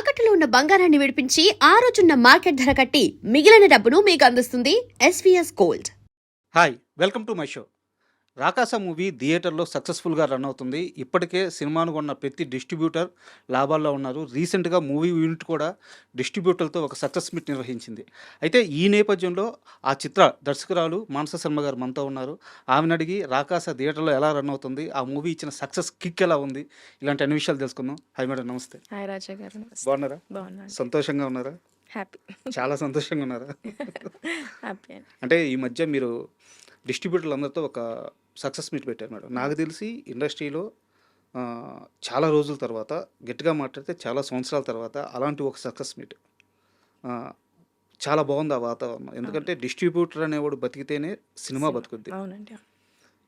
తాకట్టులో ఉన్న బంగారాన్ని విడిపించి ఆ రోజున్న మార్కెట్ ధర కట్టి మిగిలిన డబ్బును మీకు అందిస్తుంది SVS gold. Hi, welcome to my show. Rakasa movie థియేటర్లో సక్సెస్ఫుల్గా రన్ అవుతుంది. ఇప్పటికే సినిమాను కొన్న ప్రతి డిస్ట్రిబ్యూటర్ లాభాల్లో ఉన్నారు. రీసెంట్గా మూవీ యూనిట్ కూడా డిస్ట్రిబ్యూటర్లతో ఒక సక్సెస్ మీట్ నిర్వహించింది. అయితే ఈ నేపథ్యంలో ఆ చిత్ర దర్శకురాలు మానస శర్మ గారు మనతో ఉన్నారు. ఆమెను అడిగి రాకాస థియేటర్లో ఎలా రన్ అవుతుంది, ఆ మూవీ ఇచ్చిన సక్సెస్ కిక్ ఎలా ఉంది, ఇలాంటి అన్ని విషయాలు తెలుసుకుందాం. హాయ్ మేడం, నమస్తే. హాయ్ రాజా గారు. బాగున్నారా? బాగున్నాను. సంతోషంగా ఉన్నారా? హ్యాపీ. చాలా సంతోషంగా ఉన్నారా? హ్యాపీ అండి. అంటే ఈ మధ్య మీరు డిస్ట్రిబ్యూటర్లు అందరితో ఒక సక్సెస్ మీట్ పెట్టారు మేడం. నాకు తెలిసి ఇండస్ట్రీలో చాలా రోజుల తర్వాత, గట్టిగా మాట్లాడితే చాలా సంవత్సరాల తర్వాత అలాంటి ఒక సక్సెస్ మీట్ చాలా బాగుంది ఆ వాతావరణం. ఎందుకంటే డిస్ట్రిబ్యూటర్ అనేవాడు బతికితేనే సినిమా బతుకుద్ది. అవునండి.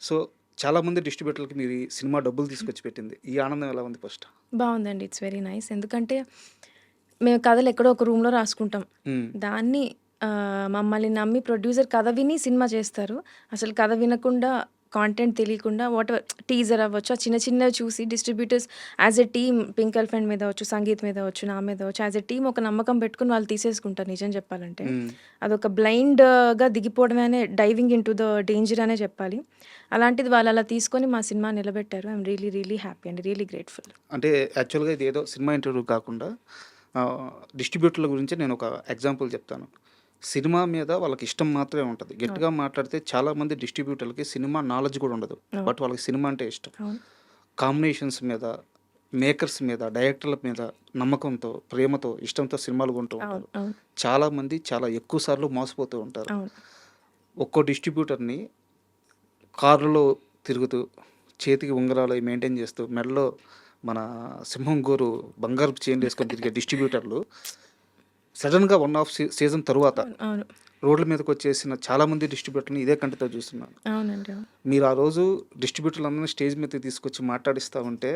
సో చాలామంది డిస్ట్రిబ్యూటర్లకి మీరు ఈ సినిమా డబ్బులు తీసుకొచ్చి పెట్టింది. ఈ ఆనందం ఎలా ఉంది ఫస్ట్? బాగుందండి. It's very nice. ఎందుకంటే మేము కథలు ఎక్కడో ఒక రూమ్లో రాసుకుంటాం. దాన్ని మమ్మల్ని నమ్మి ప్రొడ్యూసర్ కథ విని సినిమా చేస్తారు. అసలు కథ వినకుండా, కాంటెంట్ తెలియకుండా వాట్ ఎవర్ టీజర్ అవ్వచ్చు, ఆ చిన్న చిన్నవి చూసి distributors as a team, pink elephant మీద అవ్వచ్చు, సంగీత్ మీద అవ్వచ్చు, నా మీద అవ్వచ్చు, యాజ్ ఎ టీమ్ ఒక నమ్మకం పెట్టుకుని వాళ్ళు తీసేసుకుంటారు. నిజం చెప్పాలంటే అదొక బ్లైండ్గా దిగిపోవడమే, diving in to the danger అనే చెప్పాలి. అలాంటిది వాళ్ళు అలా తీసుకొని మా సినిమా నిలబెట్టారు. I'm really really happy and really grateful. అంటే యాక్చువల్గా ఇది ఏదో సినిమా ఇంటర్వ్యూ కాకుండా డిస్ట్రిబ్యూటర్ల గురించి నేను ఒక ఎగ్జాంపుల్ చెప్తాను. సినిమా మీద వాళ్ళకి ఇష్టం మాత్రమే ఉంటుంది. గట్టిగా మాట్లాడితే చాలామంది డిస్ట్రిబ్యూటర్లకి సినిమా నాలెడ్జ్ కూడా ఉండదు, బట్ వాళ్ళకి సినిమా అంటే ఇష్టం. కాంబినేషన్స్ మీద, మేకర్స్ మీద, డైరెక్టర్ల మీద నమ్మకంతో, ప్రేమతో, ఇష్టంతో సినిమాలు కొంటూ ఉంటారు. చాలామంది చాలా ఎక్కువ సార్లు మోసపోతూ ఉంటారు. ఒక్కో డిస్ట్రిబ్యూటర్ని కారులో తిరుగుతూ, చేతికి ఉంగరాలు మెయింటైన్ చేస్తూ, మెడలో మన సింహం గోరు బంగారు చైన్లు వేసుకొని తిరిగే డిస్ట్రిబ్యూటర్లు సడన్గా 1.5 సీజన్ తరువాత రోడ్ల మీదకి వచ్చేసిన చాలామంది డిస్ట్రిబ్యూటర్ని ఇదే కంటితో చూస్తున్నాను. అవునండి. మీరు ఆ రోజు డిస్ట్రిబ్యూటర్లందరినీ స్టేజ్ మీద తీసుకొచ్చి మాట్లాడిస్తూ ఉంటే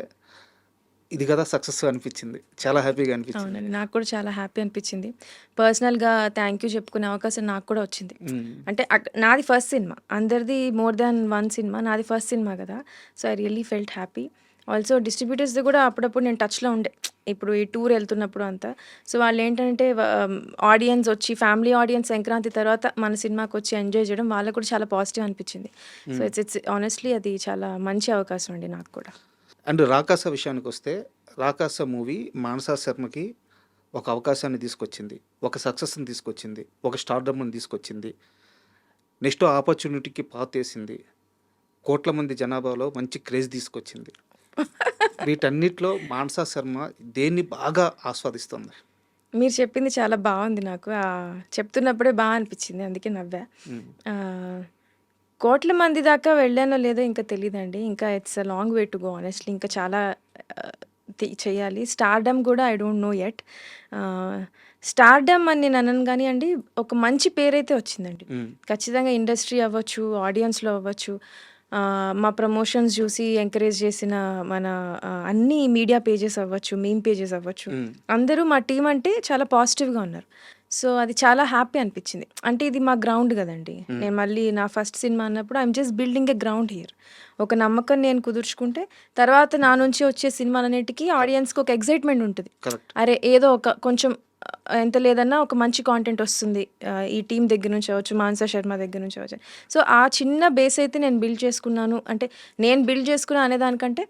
ఇది కదా సక్సెస్ అనిపించింది. చాలా హ్యాపీగా అనిపించింది. అవునండి, నాకు కూడా చాలా హ్యాపీ అనిపించింది. పర్సనల్గా థ్యాంక్ యూ చెప్పుకునే అవకాశం నాకు కూడా వచ్చింది. అంటే నాది ఫస్ట్ సినిమా, అందరిది మోర్ దాన్ వన్ సినిమా, నాది ఫస్ట్ సినిమా కదా. So I really felt happy. Also డిస్ట్రిబ్యూటర్స్ది కూడా అప్పుడప్పుడు నేను టచ్లో ఉండే, ఇప్పుడు ఈ టూర్ వెళ్తున్నప్పుడు అంతా. సో వాళ్ళు ఏంటంటే ఆడియన్స్ వచ్చి, ఫ్యామిలీ ఆడియన్స్ సంక్రాంతి తర్వాత మన సినిమాకి వచ్చి ఎంజాయ్ చేయడం వాళ్ళకు కూడా చాలా పాజిటివ్ అనిపించింది. సో ఇట్స్ ఆనెస్ట్లీ అది చాలా మంచి అవకాశం అండి నాకు కూడా. అండ్ రాకాస విషయానికి వస్తే, రాకాస మూవీ మానస శర్మకి ఒక అవకాశాన్ని తీసుకొచ్చింది, ఒక సక్సెస్ని తీసుకొచ్చింది, ఒక స్టార్డమ్ని తీసుకొచ్చింది, నెక్స్ట్ ఆపర్చునిటీకి పాత్ వేసింది, కోట్ల మంది జనాభాలో మంచి క్రేజ్ తీసుకొచ్చింది. వీటన్నిటిలో మానస శర్మ దేన్ని బాగా ఆస్వాదిస్తుంది? మీరు చెప్పింది చాలా బాగుంది. నాకు చెప్తున్నప్పుడే బాగా అనిపించింది, అందుకే నవ్వా. కోట్ల మంది దాకా వెళ్ళానో లేదో ఇంకా తెలియదండి. ఇంకా it's a long way to go honestly. ఇంకా చాలా చేయాలి. స్టార్డమ్ కూడా I don't know yet. Stardom అని నేను అనను కానీ అండి, ఒక మంచి పేరైతే వచ్చిందండి ఖచ్చితంగా. ఇండస్ట్రీ అవ్వచ్చు, ఆడియన్స్లో అవ్వచ్చు, మా ప్రమోషన్స్ చూసి ఎంకరేజ్ చేసిన మన అన్ని మీడియా పేజెస్ అవ్వచ్చు, మీమ్ పేజెస్ అవ్వచ్చు, అందరూ మా టీం అంటే చాలా పాజిటివ్గా ఉన్నారు. సో అది చాలా హ్యాపీ అనిపించింది. అంటే ఇది మా గ్రౌండ్ కదండి. నేను మళ్ళీ నా ఫస్ట్ సినిమా అన్నప్పుడు I'm just building a ground here. ఒక నమ్మకం నేను కుదుర్చుకుంటే తర్వాత నా నుంచి వచ్చే సినిమాలన్నిటికీ ఆడియన్స్కి ఒక ఎగ్జైట్మెంట్ ఉంటుంది. అరే ఏదో ఒక కొంచెం ఎంత లేదన్నా ఒక మంచి కాంటెంట్ వస్తుంది ఈ టీం దగ్గర నుంచి అవ్వచ్చు, మానస శర్మ దగ్గర నుంచి అవ్వచ్చు. సో ఆ చిన్న బేస్ అయితే నేను బిల్డ్ చేసుకున్నాను. అంటే నేను బిల్డ్ చేసుకున్నా అనేదానికంటే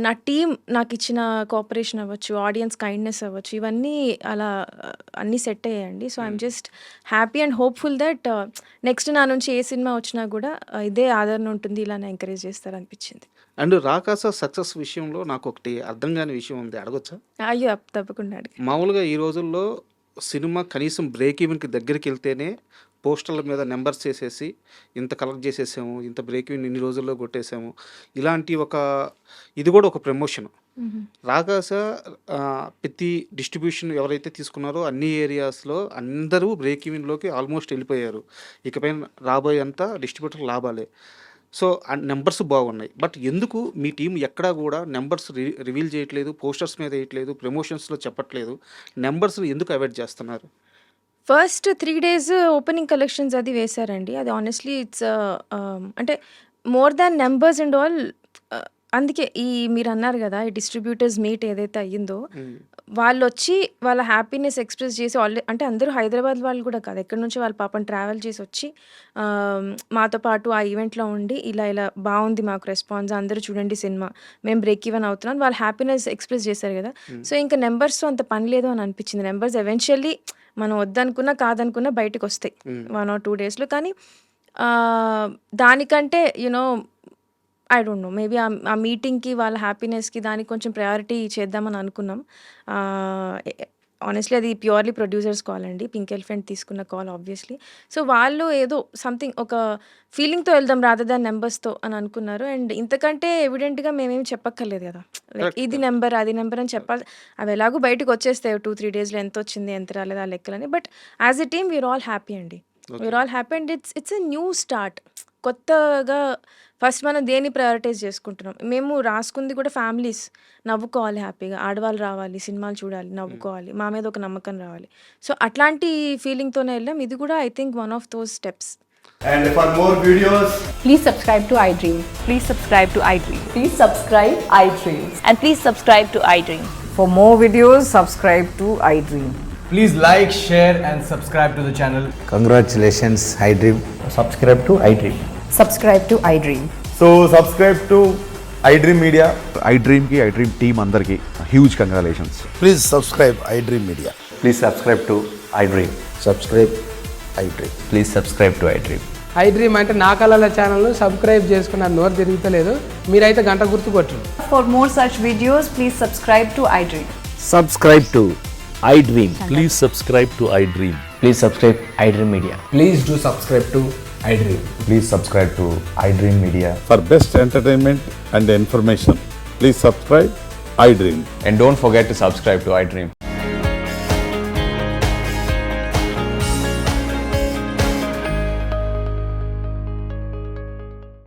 నా టీం నాకు ఇచ్చిన కోఆపరేషన్ అవ్వచ్చు, ఆడియన్స్ కైండ్నెస్ అవ్వచ్చు, ఇవన్నీ అలా అన్నీ సెట్ అయ్యాయండి. So I'm just happy and hopeful that next నా నుంచి ఏ సినిమా వచ్చినా కూడా ఇదే ఆదరణ ఉంటుంది, ఇలానే ఎంకరేజ్ చేస్తారు అనిపించింది. అండ్ రాకాస సక్సెస్ విషయంలో నాకు ఒకటి అర్థం కాని విషయం ఉంది, అడగొచ్చా? అయ్యో తప్పకుండా అడిగి. మామూలుగా ఈ రోజుల్లో సినిమా కనీసం బ్రేక్ ఈవెన్కి దగ్గరికి వెళ్తేనే పోస్టర్ల మీద నెంబర్స్ చేసేసి ఇంత కలెక్ట్ చేసేసాము, ఇంత బ్రేక్ ఈవెన్ ఇన్ని రోజుల్లో కొట్టేసాము, ఇలాంటి ఒక ఇది కూడా ఒక ప్రమోషన్. రాకాస ప్రతి డిస్ట్రిబ్యూషన్ ఎవరైతే తీసుకున్నారో అన్ని ఏరియాస్లో అందరూ బ్రేక్ ఈవెన్లోకి ఆల్మోస్ట్ వెళ్ళిపోయారు. ఇకపైన రాబోయేంత డిస్ట్రిబ్యూటర్ లాభాలే. సో నెంబర్స్ బాగున్నాయి, బట్ ఎందుకు మీ టీం ఎక్కడా కూడా నెంబర్స్ రివీల్ చేయట్లేదు, పోస్టర్స్ మీద వేయట్లేదు, ప్రమోషన్స్లో చెప్పట్లేదు? నెంబర్స్ ఎందుకు అవాయిడ్ చేస్తున్నారు? ఫస్ట్ 3 days ఓపెనింగ్ కలెక్షన్స్ అది వేశారండి. అది ఆనెస్ట్లీ ఇట్స్ అంటే more than numbers and all అందుకే ఈ మీరన్నారు గదా! ఈ డిస్ట్రిబ్యూటర్స్ మీట్ ఏదైతే అయ్యిందో, వాళ్ళొచ్చి వాళ్ళ హ్యాపీనెస్ ఎక్స్‌ప్రెస్ చేసి అంటే అందరూ హైదరాబాద్ వాళ్ళు గూడా కాదు. ఎక్కడి నుంచో వాళ్ళు పాపం ట్రావెల్ చేసొచ్చి మాతో పాటు ఆ ఈవెంట్‌లో ఉండి ఇలా బావుంది మాకు రెస్పాన్స్, అందరూ చూడండి సినిమా, మేము బ్రేక్ ఈవెన్ అవుతున్నాం. వాళ్ళు హ్యాపీనెస్ ఎక్స్‌ప్రెస్ చేశారు గదా! సో, ఇంక నంబర్స్‌తో అంత పని లేదు అని అనిపిచ్చింది. నంబర్స్ ఎవెన్చువల్లీ మనం వద్దనుకున్నా, కాదనుకున్నా బయటికొస్తాయి 1 or 2 డేస్‌లో. కానీ దానికంటే ఐ డోంట్ నో, మేబీ ఆ మీటింగ్‌కి వాళ్ళ హ్యాపీనెస్‌కి దానికి కొంచెం ప్రయారిటీ చేద్దామని అనుకున్నాం. ఆనెస్ట్‌లీ అది ప్యూర్‌లీ ప్రొడ్యూసర్స్ కాల్ అండి. పింక్ ఎలిఫెంట్ తీసుకున్న కాల్ ఆబ్వియస్‌లీ. సో, వాళ్ళు ఏదో సంథింగ్ ఒక ఫీలింగ్‌తో వెళ్దాం రాదర్ దాన్ నంబర్స్‌తో అని అనుకున్నారు. అండ్ ఇంతకంటే ఎవిడెంట్‌గా మేమేమి చెప్పక్కర్లేదు గదా! లైక్ ఇది నెంబర్, అది నెంబర్ అని చెప్పాలి. అవి ఎలాగో బయటకొచ్చేస్తాయి 2-3 డేస్‌లో ఎంతొచ్చింది, ఎంత రాలేదు ఆ లెక్కలని. But as a team we're all happy అండి. We're all happy and it's a new start. కొత్తగా ఫస్ట్ మనం దేన్ని ప్రయారిటైజ్ చేసుకుంటున్నాం. మేము రాసుకుంది కూడా ఫ్యామిలీస్ నవ్వుకోవాలి హ్యాపీగా. ఆడవాళ్ళు రావాలి, సినిమాలు చూడాలి, నవ్వుకోవాలి, మా మీద ఒక నమ్మకం రావాలి. సో, అట్లాంటి ఫీలింగ్‌తోనే వెళ్ళాం. ఇది కూడా I think one of those steps. And for more videos, Please subscribe to iDream. Please subscribe to iDream. Please subscribe iDream. And please subscribe to iDream. For more videos, subscribe to iDream. please like, share and subscribe to the channel. Congratulations, iDream. Subscribe to iDream. Subscribe to iDream. So subscribe to iDream Media. iDream team అందరికి huge congratulations. Please subscribe iDream Media. Please subscribe to iDream. Subscribe iDream. Please subscribe to iDream. iDream అంటే నా కళల ఛానల్ను subscribe చేసుకున్న నోరు తిరుగుతలేదు. మీరైతే గంట గుర్తు కొట్టండి. For more such videos, please subscribe to iDream. Subscribe to iDream. Please subscribe to iDream. Please subscribe iDream Media. Please do subscribe to iDream. Please subscribe to iDream Media. For best entertainment and information, please subscribe iDream. And don't forget to subscribe to iDream.